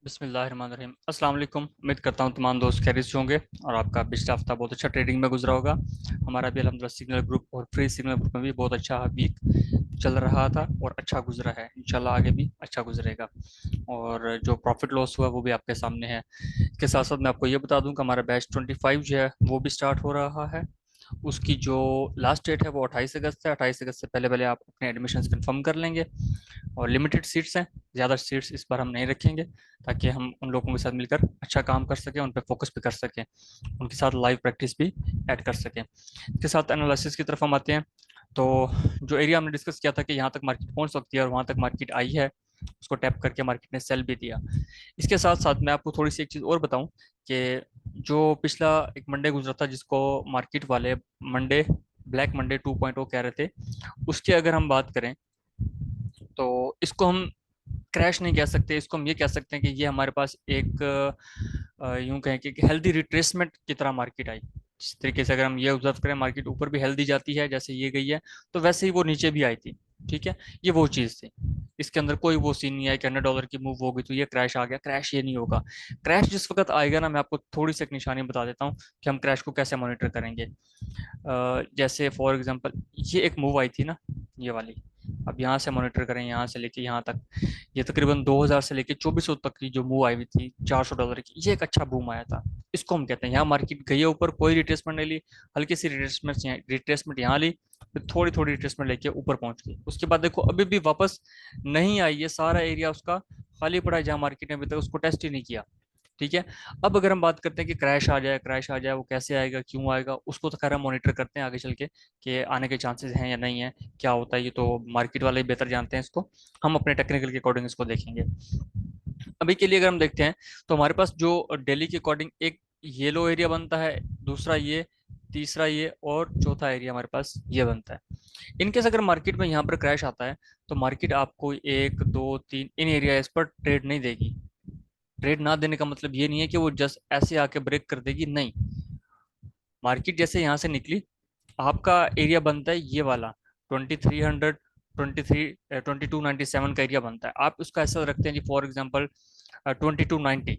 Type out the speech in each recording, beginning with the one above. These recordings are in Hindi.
बिस्मिल्लाहिर्रहमानिर्रहीम। अस्सलाम वालेकुम। उम्मीद करता हूँ तमाम दोस्त खैरियत से होंगे और आपका पिछला हफ्ता बहुत अच्छा ट्रेडिंग में गुजरा होगा। हमारा भी अल्हम्दुलिल्लाह सिग्नल ग्रुप और फ्री सिग्नल ग्रुप में भी बहुत अच्छा वीक चल रहा था और अच्छा गुजरा है। इंशाल्लाह आगे भी अच्छा गुजरेगा और जो प्रॉफिट लॉस हुआ वो भी आपके सामने है। इसके साथ साथ मैं आपको ये बता दूं कि हमारा बैच 25 जो है वो भी स्टार्ट हो रहा है। उसकी जो लास्ट डेट है वो 28 अगस्त है। 28 अगस्त से पहले पहले आप अपने एडमिशन्स कंफर्म कर लेंगे और लिमिटेड सीट्स हैं। ज़्यादा सीट्स इस बार हम नहीं रखेंगे ताकि हम उन लोगों के साथ मिलकर अच्छा काम कर सकें, उन पर फोकस भी कर सकें, उनके साथ लाइव प्रैक्टिस भी ऐड कर सकें। इसके साथ एनालिसिस की तरफ हम आते हैं। तो जो एरिया हमने डिस्कस किया था कि यहाँ तक मार्केट पहुँच सकती है और वहाँ तक मार्केट आई है, उसको टैप करके मार्केट ने सेल भी दिया। इसके साथ साथ मैं आपको थोड़ी सी एक चीज़ और बताऊं कि जो पिछला एक मंडे गुजरा था जिसको मार्केट वाले मंडे ब्लैक मंडे 2.0 कह रहे थे, उसकी अगर हम बात करें तो इसको हम क्रैश नहीं कह सकते। इसको हम ये कह सकते हैं कि ये हमारे पास एक यूं कहें कि हेल्दी रिट्रेसमेंट की तरह मार्केट आई। जिस तरीके से अगर हम ये ऑब्जर्व करें मार्केट ऊपर भी हेल्दी जाती है जैसे ये गई है, तो वैसे ही वो नीचे भी आई थी। ठीक है, ये वो चीज़ थी। इसके अंदर कोई वो सीन नहीं है कि $100 की मूव होगी तो ये क्रैश आ गया। क्रैश ये नहीं होगा। क्रैश जिस वक्त आएगा ना, मैं आपको थोड़ी सी एक निशानी बता देता हूँ कि हम क्रैश को कैसे मॉनिटर करेंगे। जैसे फॉर एग्जांपल ये एक मूव आई थी ना, ये वाली। अब यहाँ से मॉनिटर करें, यहाँ से लेके यहाँ तक, ये तकरीबन 2000 से लेके 2400 तक की जो मूव आई हुई थी $400 की, ये एक अच्छा बूम आया था। इसको हम कहते हैं यहाँ मार्केट गई है ऊपर, कोई रिट्रेसमेंट नहीं ली, हल्की सी रिट्रेसमेंट यहाँ ली, फिर थोड़ी थोड़ी रिट्रेसमेंट लेके ऊपर पहुंच गई। उसके बाद देखो अभी भी वापस नहीं आई है, सारा एरिया उसका खाली पड़ा है जहाँ मार्केट ने अभी तक उसको टेस्ट ही नहीं किया। ठीक है। अब अगर हम बात करते हैं कि क्रैश आ जाए, क्रैश आ जाए, वो कैसे आएगा, क्यों आएगा, उसको तो खैर हम मॉनिटर करते हैं आगे चल के कि आने के चांसेस हैं या नहीं है, क्या होता है, ये तो मार्केट वाले ही बेहतर जानते हैं इसको। हम अपने टेक्निकल के अकॉर्डिंग इसको देखेंगे। अभी के लिए अगर हम देखते हैं तो हमारे पास जो डेली के अकॉर्डिंग एक येलो एरिया बनता है, दूसरा ये, तीसरा ये और चौथा एरिया हमारे पास ये बनता है। इनकेस अगर मार्केट में यहाँ पर क्रैश आता है तो मार्केट आपको एक दो तीन इन एरियाज पर ट्रेड नहीं देगी। ट्रेड ना देने का मतलब ये नहीं है कि वो जस्ट ऐसे आके ब्रेक कर देगी, नहीं। मार्केट जैसे यहाँ से निकली, आपका एरिया बनता है ये वाला 2300, 2297 का एरिया बनता है। आप उसका ऐसा रखते हैं जी फॉर एग्जांपल 2290।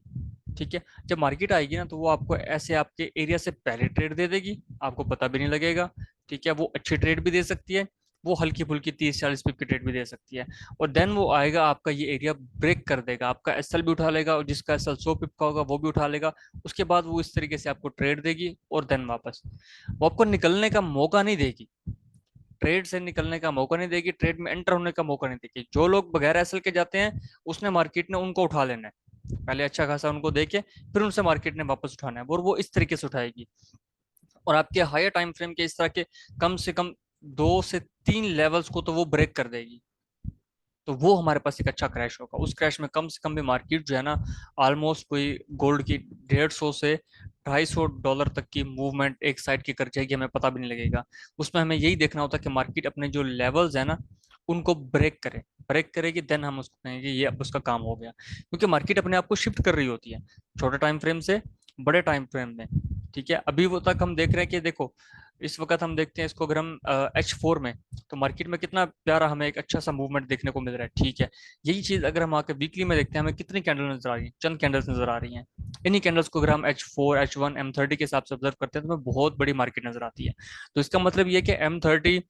ठीक है, जब मार्केट आएगी ना तो वो आपको ऐसे आपके एरिया से पहले ट्रेड दे देगी, आपको पता भी नहीं लगेगा। ठीक है, वो अच्छी ट्रेड भी दे सकती है, वो हल्की फुल्की 30-40 पिप की ट्रेड भी दे सकती है। और देन वो आएगा, आपका ये एरिया ब्रेक कर देगा, आपका एसएल भी उठा लेगा और जिसका एसएल 100 पिप का होगा वो भी उठा लेगा। उसके बाद वो इस तरीके से आपको ट्रेड देगी और देन वापस वो आपको निकलने का मौका नहीं देगी। ट्रेड से निकलने का मौका नहीं देगी, ट्रेड में एंटर होने का मौका नहीं देगी। जो लोग बगैर एसएल के जाते हैं उसने मार्केट ने उनको उठा लेना है, पहले अच्छा खासा उनको देके फिर उनसे मार्केट ने वापस उठाना है और वो इस तरीके से उठाएगी। और आपके हायर टाइम फ्रेम के इस तरह के कम से कम 2 से 3 लेवल्स को तो वो ब्रेक कर देगी। तो वो हमारे पास एक अच्छा क्रैश होगा। उस क्रैश में कम से कम भी मार्केट जो है ना, ऑलमोस्ट कोई गोल्ड की 150 से $250 तक की मूवमेंट एक साइड की कर जाएगी, हमें पता भी नहीं लगेगा। उसमें हमें यही देखना होता है कि मार्केट अपने जो लेवल्स है ना उनको ब्रेक करे। ब्रेक करेगी देन हम उसको कहेंगे ये अब उसका काम हो गया, क्योंकि मार्केट अपने आप को शिफ्ट कर रही होती है छोटे टाइम फ्रेम से बड़े टाइम फ्रेम में। ठीक है, अभी वो तक हम देख रहे हैं कि देखो इस वक्त हम देखते हैं इसको अगर हम H4 में, तो मार्केट में कितना प्यारा हमें एक अच्छा सा मूवमेंट देखने को मिल रहा है। ठीक है, यही चीज अगर हम आके वीकली में देखते हैं, हमें कितनी कैंडल नजर आ रही है, चंद कैंडल्स नजर आ रही हैं। इन्हीं कैंडल्स को अगर हम H4 H1 M30 के हिसाब से ऑब्जर्व करते हैं तो हमें बहुत बड़ी मार्केट नजर आती है। तो इसका मतलब ये है कि M30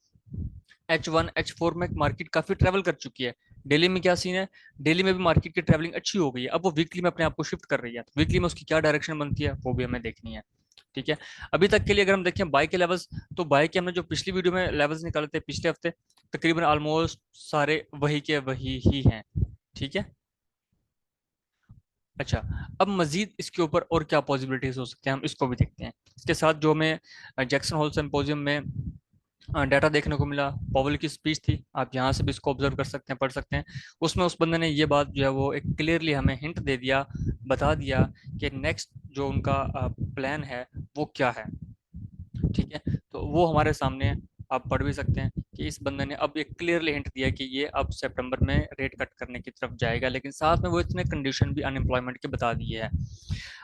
H1 H4 में मार्केट काफी ट्रेवल कर चुकी है। डेली में क्या सीन है, डेली में भी मार्केट की ट्रेवलिंग अच्छी हो गई है, अब वो वीकली में अपने आप को शिफ्ट कर रही है। तो वीकली में उसकी क्या डायरेक्शन बनती है वो भी हमें देखनी है। ठीक है, अभी तक के लिए अगर हम देखें बाय के लेवल्स, तो बाय के हमने जो पिछली वीडियो में लेवल्स निकाले थे पिछले हफ्ते, तकरीबन ऑलमोस्ट सारे वही के वही ही हैं। ठीक है। अच्छा, अब मजीद इसके ऊपर और क्या पॉसिबिलिटीज हो सकते हैं हम इसको भी देखते हैं। इसके साथ जो हमें जैक्सन होल सिंपोजियम में डाटा देखने को मिला, पॉवेल की स्पीच थी, आप यहाँ से भी इसको ऑब्जर्व कर सकते हैं, पढ़ सकते हैं। उसमें उस बंदे ने ये बात जो है वो एक क्लियरली हमें हिंट दे दिया, बता दिया कि नेक्स्ट जो उनका प्लान है वो क्या है। ठीक है, तो वो हमारे सामने है, आप पढ़ भी सकते हैं कि इस बंदे ने अब एक क्लियरली हिंट दिया कि ये अब सितंबर में रेट कट करने की तरफ जाएगा, लेकिन साथ में वो इतने कंडीशन भी अनएम्प्लॉयमेंट के बता दिए हैं।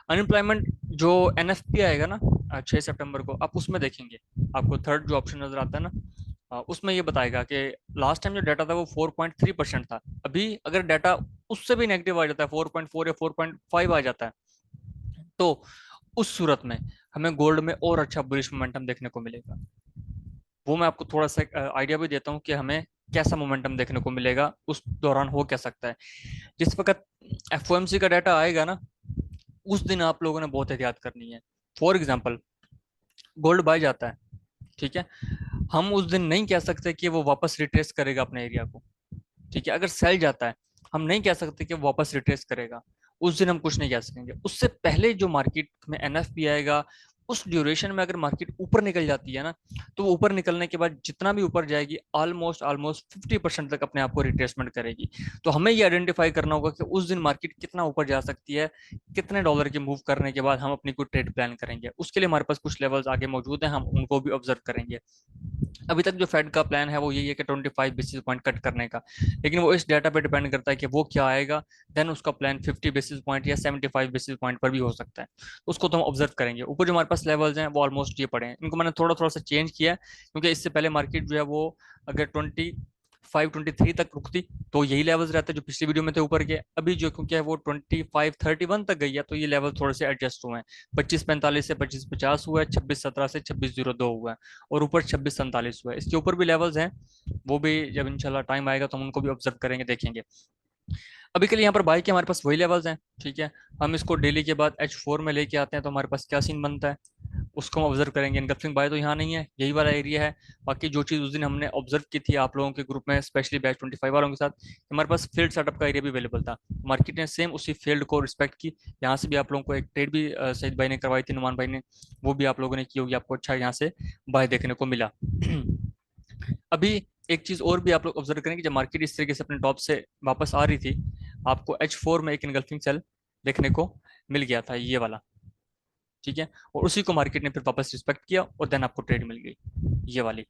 अनएम्प्लॉयमेंट जो एनएफपी आएगा ना 6 सितंबर को, आप उसमें देखेंगे, आपको थर्ड जो ऑप्शन नजर आता है ना, उसमें ये बताएगा कि लास्ट टाइम जो डाटा था वो 4.3% था। अभी अगर डाटा उससे भी नेगेटिव आ जाता है, 4.4 या 4.5 आ जाता है, तो उस सूरत में हमें गोल्ड में और अच्छा बुलिश मोमेंटम देखने को मिलेगा। वो मैं आपको थोड़ा सा आइडिया भी देता हूँ कि हमें कैसा मोमेंटम देखने को मिलेगा, उस दौरान हो क्या सकता है। जिस वक्त एफओएमसी का डाटा आएगा ना, उस दिन आप लोगों ने बहुत एहतियात करनी है। फॉर एग्जाम्पल, गोल्ड बाय जाता है, ठीक है, हम उस दिन नहीं कह सकते कि वो वापस रिट्रेस करेगा अपने एरिया को। ठीक है, अगर सेल जाता है, हम नहीं कह सकते कि वो वापस रिट्रेस करेगा, उस दिन हम कुछ नहीं कह सकेंगे। उससे पहले जो मार्केट में एनएफपी आएगा, उस ड्यूरेशन में अगर मार्केट ऊपर निकल जाती है ना, तो वो ऊपर निकलने के बाद जितना भी ऊपर जाएगी, ऑलमोस्ट ऑलमोस्ट 50% तक अपने आप को रिट्रेसमेंट करेगी। तो हमें ये आइडेंटिफाई करना होगा कि उस दिन मार्केट कितना ऊपर जा सकती है, कितने डॉलर के मूव करने के बाद हम अपनी कोई ट्रेड प्लान करेंगे। उसके लिए हमारे पास कुछ लेवल्स आगे मौजूद हैं, हम उनको भी ऑब्जर्व करेंगे। अभी तक जो फेड का प्लान है वो यही है कि 25 बेसिस पॉइंट कट करने का, लेकिन वो इस डाटा पे डिपेंड करता है कि वो क्या आएगा। देन उसका प्लान 50 बेसिस पॉइंट या 75 बेसिस पॉइंट पर भी हो सकता है। उसको तो हम ऑब्जर्व करेंगे। ऊपर जो हमारे पास लेवल्स हैं वो ऑलमोस्ट ये पड़े हैं, इनको मैंने थोड़ा थोड़ा सा चेंज किया है, क्योंकि इससे पहले मार्केट जो है वो अगर 25-23 तक रुकती तो यही लेवल्स रहते जो पिछली वीडियो में थे ऊपर के। अभी जो क्योंकि है वो 25-31 तक गई है, तो ये लेवल थोड़े से एडजस्ट हुए हैं। 25-45 से 25-50 हुआ है, 26-17 से 26-02 हुआ है, और ऊपर 26-47 हुआ है। इसके ऊपर भी लेवल्स हैं, वो भी जब इंशाल्लाह टाइम आएगा तो हम उनको भी ऑब्जर्व करेंगे, देखेंगे। अभी के लिए यहाँ पर बाई के हमारे पास वही लेवल्स हैं, ठीक है। हम इसको डेली के बाद H4 में लेके आते हैं, तो हमारे पास क्या सीन बनता है उसको हम ऑब्जर्व करेंगे। इनकमिंग बाय तो यहाँ नहीं है, यही वाला एरिया है। बाकी जो चीज़ उस दिन हमने ऑब्जर्व की थी आप लोगों के ग्रुप में, स्पेशली बैच 25 वालों के साथ, हमारे पास फील्ड सेटअप का एरिया भी अवेलेबल था। मार्केट ने सेम उसी फील्ड को रिस्पेक्ट की। यहाँ से भी आप लोगों को एक ट्रेड भी सईद भाई ने करवाई थी, नुमान भाई ने, वो भी आप लोगों ने की होगी, आपको अच्छा यहाँ से बाय देखने को मिला। अभी एक चीज और भी आप लोग ऑब्जर्व करें कि जब मार्केट इस तरीके से अपने टॉप से वापस आ रही थी, आपको H4 में एक इनगल्फिंग सेल देखने को मिल गया था, ये वाला, ठीक है। और उसी को मार्केट ने फिर वापस रिस्पेक्ट किया और देन आपको ट्रेड मिल गई, ये वाली।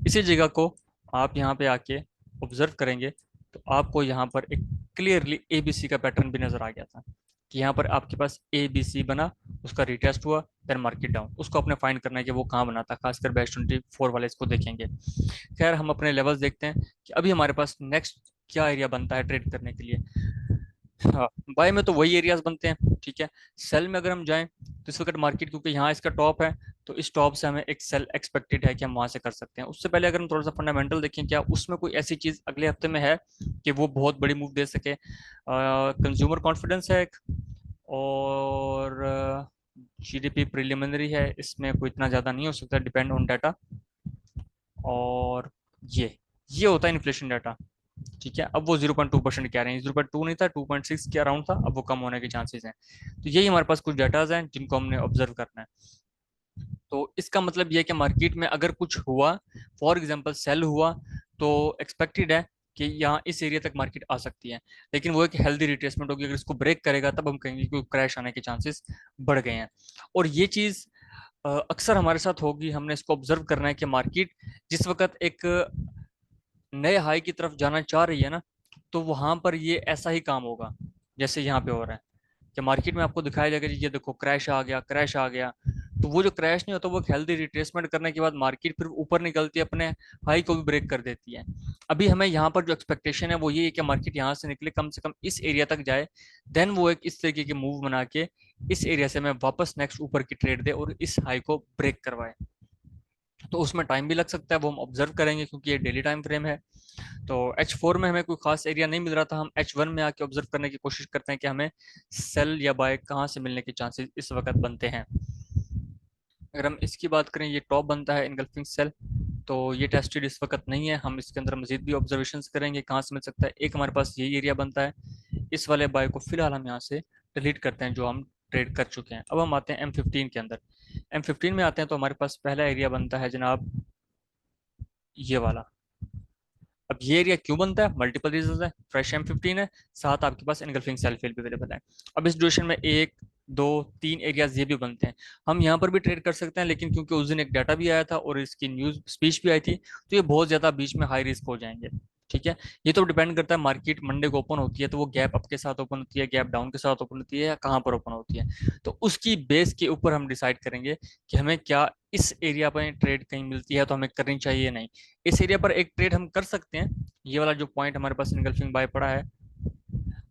इसी जगह को आप यहाँ पे आके ऑब्जर्व करेंगे तो आपको यहाँ पर एक क्लियरली ABC का पैटर्न भी नजर आ गया था, कि यहाँ पर आपके पास ABC बना, उसका रिटेस्ट हुआ, देन मार्केट डाउन। उसको अपने फाइंड करना है कि वो कहाँ बना था, खासकर बैच 24 वाले इसको देखेंगे। खैर, हम अपने लेवल्स देखते हैं कि अभी हमारे पास नेक्स्ट क्या एरिया बनता है ट्रेड करने के लिए। हाँ, बाय में तो वही एरियाज बनते हैं, ठीक है। सेल में अगर हम जाएं तो इस वक्त मार्केट, क्योंकि यहाँ इसका टॉप है, तो इस टॉप से हमें एक सेल एक्सपेक्टेड है कि हम वहां से कर सकते हैं। उससे पहले अगर हम थोड़ा सा फंडामेंटल देखें, क्या उसमें कोई ऐसी चीज अगले हफ्ते में है कि वो बहुत बड़ी मूव दे सके। कंज्यूमर कॉन्फिडेंस है एक, और GDP प्रिलिमिनरी है, इसमें कोई इतना ज्यादा नहीं हो सकता, डिपेंड ऑन डाटा। और ये होता है इन्फ्लेशन डाटा, ठीक है। अब वो 0.2% कह रहे हैं, 0.2 नहीं था, 2.6 के अराउंड था, अब वो कम होने के चांसेस हैं। तो यही हमारे पास कुछ डाटाज हैं जिनको हमने ऑब्जर्व करना है। तो इसका मतलब ये है कि मार्केट में अगर कुछ हुआ, फॉर एग्जांपल सेल हुआ, तो एक्सपेक्टेड है कि यहाँ इस एरिया तक मार्केट आ सकती है। लेकिन वो एक हेल्दी रिट्रेसमेंट होगी, अगर इसको ब्रेक करेगा तब हम कहेंगे कि क्रैश आने के चांसेस बढ़ गए हैं। और ये चीज़ अक्सर हमारे साथ होगी, हमने इसको ऑब्जर्व करना है कि मार्केट जिस वक्त एक नए हाई की तरफ जाना चाह रही है ना, तो वहां पर ये ऐसा ही काम होगा जैसे यहाँ पे हो रहा है, कि मार्केट में आपको दिखाया जाएगा जी ये देखो क्रैश आ गया, क्रैश आ गया। तो वो जो क्रैश नहीं होता, वो एक हेल्दी रिट्रेसमेंट करने के बाद मार्केट फिर ऊपर निकलती है, अपने हाई को भी ब्रेक कर देती है। अभी हमें यहाँ पर जो एक्सपेक्टेशन है वो ये है कि मार्केट यहाँ से निकले, कम से कम इस एरिया तक जाए, देन वो एक इस तरीके की मूव बना के इस एरिया से हमें वापस नेक्स्ट ऊपर की ट्रेड दे और इस हाई को ब्रेक करवाए। तो उसमें टाइम भी लग सकता है, वो हम ऑब्जर्व करेंगे क्योंकि ये डेली टाइम फ्रेम है। तो H4 में हमें कोई खास एरिया नहीं मिल रहा था, हम H1 में आके ऑब्जर्व करने की कोशिश करते हैं कि हमें सेल या बाय कहाँ से मिलने के चांसेस इस वक्त बनते हैं। अगर हम इसकी बात करें, ये टॉप बनता है इनगल्फिंग सेल, तो ये टेस्टेड इस वक्त नहीं है। हम इसके अंदर मजीद भी ऑब्जर्वेशन करेंगे कहाँ से मिल सकता है। एक हमारे पास यही एरिया बनता है, इस वाले बाय को फिलहाल हम यहाँ से डिलीट करते हैं जो हम ट्रेड कर चुके हैं। अब हम आते हैं M15 के अंदर। M15 में आते हैं तो हमारे पास पहला एरिया बनता है जनाब ये वाला। अब ये एरिया क्यों बनता है, मल्टीपल रीजन है। फ्रेश M15 है, साथ आपके पास इनगल्फिंग सेल फील्ड भी अवेलेबल है। अब इस ड्यूरेशन में एक दो तीन एरियाज ये भी बनते हैं। हम यहाँ पर भी ट्रेड कर सकते हैं, लेकिन क्योंकि उस दिन एक डाटा भी आया था और इसकी न्यूज स्पीच भी आई थी, तो ये बहुत ज्यादा बीच में हाई रिस्क हो जाएंगे, ठीक है। ये तो डिपेंड करता है, मार्केट मंडे को ओपन होती है तो वो गैप अप के साथ ओपन होती है, गैप डाउन के साथ ओपन होती है, या कहाँ पर ओपन होती है। तो उसकी बेस के ऊपर हम डिसाइड करेंगे कि हमें क्या इस एरिया पर ट्रेड कहीं मिलती है तो हमें करनी चाहिए या नहीं। इस एरिया पर एक ट्रेड हम कर सकते हैं, ये वाला जो पॉइंट हमारे पास इनगल्फिंग बाय पड़ा है,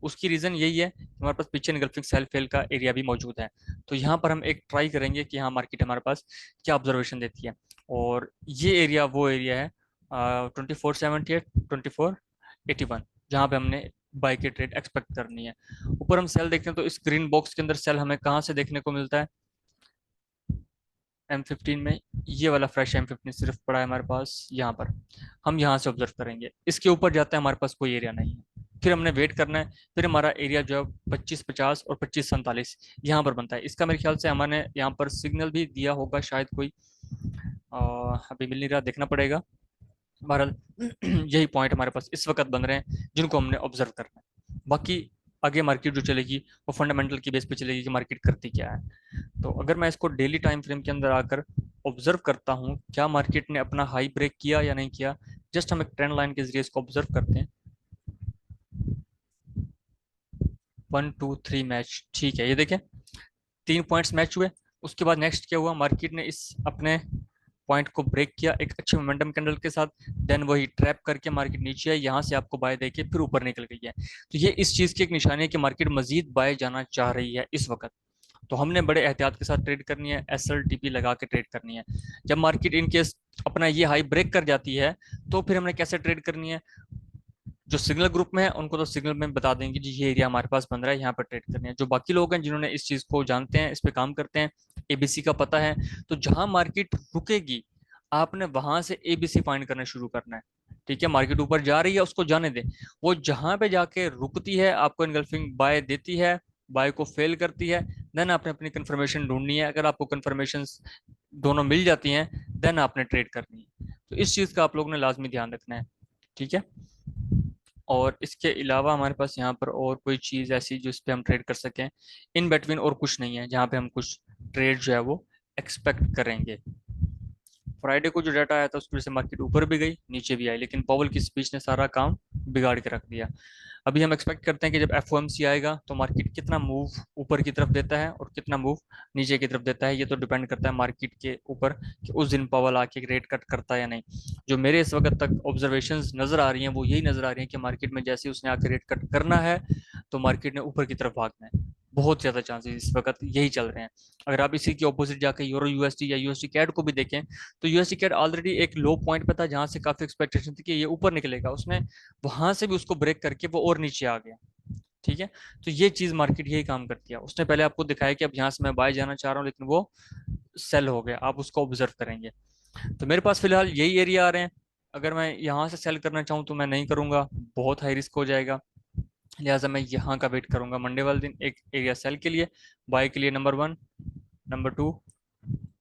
उसकी रीज़न यही है कि हमारे पास पीछे इनगल्फिंग सेल फेल का एरिया भी मौजूद है। तो यहाँ पर हम एक ट्राई करेंगे कि हाँ मार्केट हमारे पास क्या ऑब्जर्वेशन देती है। और ये एरिया वो एरिया है 2478 2481, जहाँ पे हमने बाई की ट्रेड एक्सपेक्ट करनी है। ऊपर हम सेल देखते हैं तो इस ग्रीन बॉक्स के अंदर सेल हमें कहाँ से देखने को मिलता है, M15 में। ये वाला फ्रेश M15 सिर्फ पड़ा है हमारे पास यहाँ पर। हम यहाँ से ऑब्जर्व करेंगे, इसके ऊपर जाता है हमारे पास कोई एरिया नहीं है। फिर हमने वेट करना है, फिर हमारा एरिया जो है 2550 और 2547 यहाँ पर बनता है। इसका मेरे ख्याल से हमारे यहाँ पर सिग्नल भी दिया होगा शायद कोई, अभी मिल नहीं रहा, देखना पड़ेगा। बहरहाल यही पॉइंट हमारे पास इस वक्त बन रहे हैं जिनको हमने ऑब्जर्व करना है। बाकी आगे मार्केट जो चलेगी वो फंडामेंटल की बेस पे चलेगी कि मार्केट करती क्या है। तो अगर मैं इसको डेली टाइम फ्रेम के अंदर आकर ऑब्जर्व करता हूँ क्या मार्केट ने अपना हाई ब्रेक किया या नहीं किया, जस्ट हम एक ट्रेंड लाइन के जरिए इसको ऑब्जर्व करते हैं। 1 2 3 मैच, ठीक है, ये देखें 3 पॉइंट्स मैच हुए। उसके बाद नेक्स्ट क्या हुआ, मार्केट ने इस अपने पॉइंट को ब्रेक किया एक अच्छे मोमेंटम कैंडल के साथ, देन वही ट्रैप करके मार्केट नीचे है, यहाँ से आपको बाय देके फिर ऊपर निकल गई है। तो ये इस चीज की एक निशानी है कि मार्केट मजीद बाय जाना चाह रही है इस वक्त। तो हमने बड़े एहतियात के साथ ट्रेड करनी है, SLTP लगा के ट्रेड करनी है। जब मार्केट इनकेस अपना ये हाई ब्रेक कर जाती है तो फिर हमने कैसे ट्रेड करनी है, जो सिग्नल ग्रुप में है उनको तो सिग्नल में बता देंगे जी ये एरिया हमारे पास बन रहा है, यहाँ पर ट्रेड करनी है। जो बाकी लोग हैं जिन्होंने इस चीज को जानते हैं, इस पे काम करते हैं, ABC का पता है, तो जहां मार्केट रुकेगी आपने वहां से ABC फाइंड करना शुरू करना है। ठीक है, मार्केट ऊपर जा रही है उसको जाने दें, वो जहां पे जाके रुकती है आपको इनगल्फिंग बाय देती है, बाय को फेल करती है, देन आपने अपनी कंफर्मेशन ढूंढनी है। अगर आपको कंफर्मेशन दोनों मिल जाती हैं देन आपने ट्रेड करनी है। तो इस चीज का आप लोगों ने लाजमी ध्यान रखना है। ठीक है, और इसके अलावा हमारे पास यहाँ पर और कोई चीज़ ऐसी जिस पे हम ट्रेड कर सकें इन बिटवीन और कुछ नहीं है जहाँ पे हम कुछ ट्रेड जो है वो एक्सपेक्ट करेंगे। फ्राइडे को जो डाटा आया था उसकी वजह से मार्केट ऊपर भी गई नीचे भी आई, लेकिन पॉवल की स्पीच ने सारा काम बिगाड़ के रख दिया। अभी हम एक्सपेक्ट करते हैं कि जब FOMC आएगा तो मार्केट कितना मूव ऊपर की तरफ देता है और कितना मूव नीचे की तरफ देता है। ये तो डिपेंड करता है मार्केट के ऊपर कि उस दिन पॉवल आके रेट कट करता है या नहीं। जो मेरे इस वक्त तक ऑब्जर्वेशंस नजर आ रही हैं वो यही नजर आ रही हैं कि मार्केट में जैसे उसने आके रेट कट करना है तो मार्केट ने ऊपर की तरफ भागना है। बहुत ज्यादा चांसेस इस वक्त यही चल रहे हैं। अगर आप इसी के ऑपोजिट जाके यूरो USD या USD कैड को भी देखें तो USD कैड ऑलरेडी एक लो पॉइंट पे था जहां से काफी एक्सपेक्टेशन थी कि ये ऊपर निकलेगा, उसने वहां से भी उसको ब्रेक करके वो और नीचे आ गया। ठीक है, तो ये चीज मार्केट यही काम करती है। उसने पहले आपको दिखाया कि अब यहाँ से मैं बाय जाना चाह रहा हूँ लेकिन वो सेल हो गया, आप उसको ऑब्जर्व करेंगे। तो मेरे पास फिलहाल यही एरिया आ रहे हैं। अगर मैं यहाँ से सेल करना चाहूँ तो मैं नहीं करूंगा, बहुत हाई रिस्क हो जाएगा। लिहाजा मैं यहाँ का वेट करूंगा मंडे वाले दिन एक एरिया सेल के लिए, बाय के लिए नंबर 1, नंबर 2,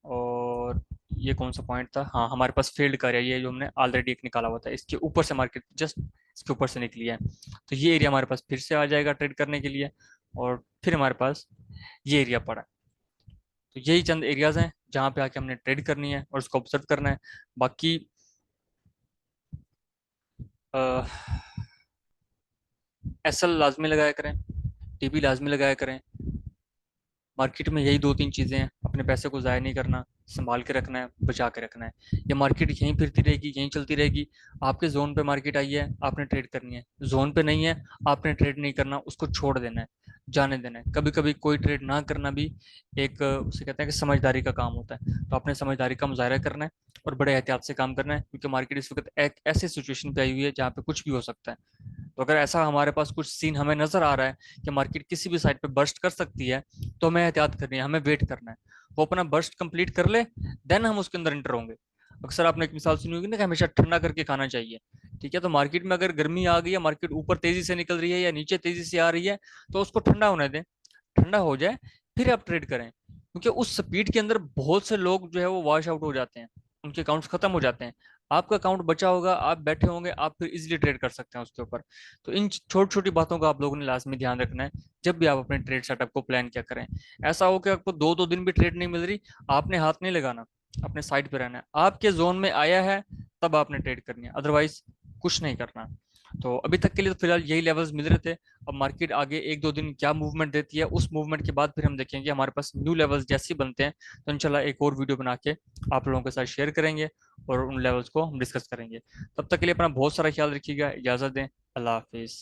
और ये कौन सा पॉइंट था, हाँ हमारे पास फील्ड का एरिया ये जो हमने ऑलरेडी एक निकाला हुआ था, इसके ऊपर से मार्केट जस्ट इसके ऊपर से निकली है। तो ये एरिया हमारे पास फिर से आ जाएगा ट्रेड करने के लिए, और फिर हमारे पास ये एरिया पड़ा है। तो यही चंद एरियाज हैं जहाँ पे आके हमने ट्रेड करनी है और उसको ऑब्जर्व करना है। बाकी SL लाजमी लगाया करें, TP लाजमी लगाया करें। मार्केट में यही 2 3 चीज़ें हैं, अपने पैसे को ज़ाया नहीं करना, संभाल के रखना है, बचा के रखना है। ये मार्केट यहीं फिरती रहेगी, यहीं चलती रहेगी। आपके जोन पे मार्केट आई है आपने ट्रेड करनी है, जोन पे नहीं है आपने ट्रेड नहीं करना, उसको छोड़ देना है, जाने देना है। कभी कभी कोई ट्रेड ना करना भी एक उसे कहते हैं कि समझदारी का काम होता है। तो आपने समझदारी का मुजाहरा करना है और बड़े एहतियात से काम करना है, क्योंकि मार्केट इस वक्त एक ऐसे सिचुएशन पे आई हुई है जहाँ पे कुछ भी हो सकता है। तो अगर ऐसा हमारे पास कुछ सीन हमें नजर आ रहा है कि मार्केट किसी भी साइड पे बर्स्ट कर सकती है तो हमें एहतियात करनी है, हमें वेट करना है। वो अपना बर्स्ट कंप्लीट कर ले देन हम उसके अंदर इंटर होंगे। अक्सर आपने एक मिसाल सुनी होगी ना कि हमेशा ठंडा करके खाना चाहिए। ठीक है, तो मार्केट में अगर गर्मी आ गई है, मार्केट ऊपर तेजी से निकल रही है या नीचे तेजी से आ रही है, तो उसको ठंडा होने दें, ठंडा हो जाए फिर आप ट्रेड करें। क्योंकि उस स्पीड के अंदर बहुत से लोग जो है वो वॉश आउट हो जाते हैं, उनके अकाउंट्स खत्म हो जाते हैं। आपका अकाउंट बचा होगा, आप बैठे होंगे, आप फिर इजीली ट्रेड कर सकते हैं उसके ऊपर। तो इन छोटी छोटी बातों का आप लोगों ने लाजमी ध्यान रखना है जब भी आप अपने ट्रेड सेटअप को प्लान क्या करें। ऐसा हो कि आपको 2 2 दिन भी ट्रेड नहीं मिल रही, आपने हाथ नहीं लगाना, अपने साइड पे रहना है। आपके जोन में आया है तब आपने ट्रेड करनी है, अदरवाइज कुछ नहीं करना। तो अभी तक के लिए तो फिलहाल यही लेवल्स मिल रहे थे। अब मार्केट आगे 1 2 दिन क्या मूवमेंट देती है, उस मूवमेंट के बाद फिर हम देखेंगे हमारे पास न्यू लेवल्स जैसे ही बनते हैं तो इंशाल्लाह एक और वीडियो बना के आप लोगों के साथ शेयर करेंगे और उन लेवल्स को हम डिस्कस करेंगे। तब तक के लिए अपना बहुत सारा ख्याल रखिएगा, इजाज़त दें, अल्लाह हाफिज़।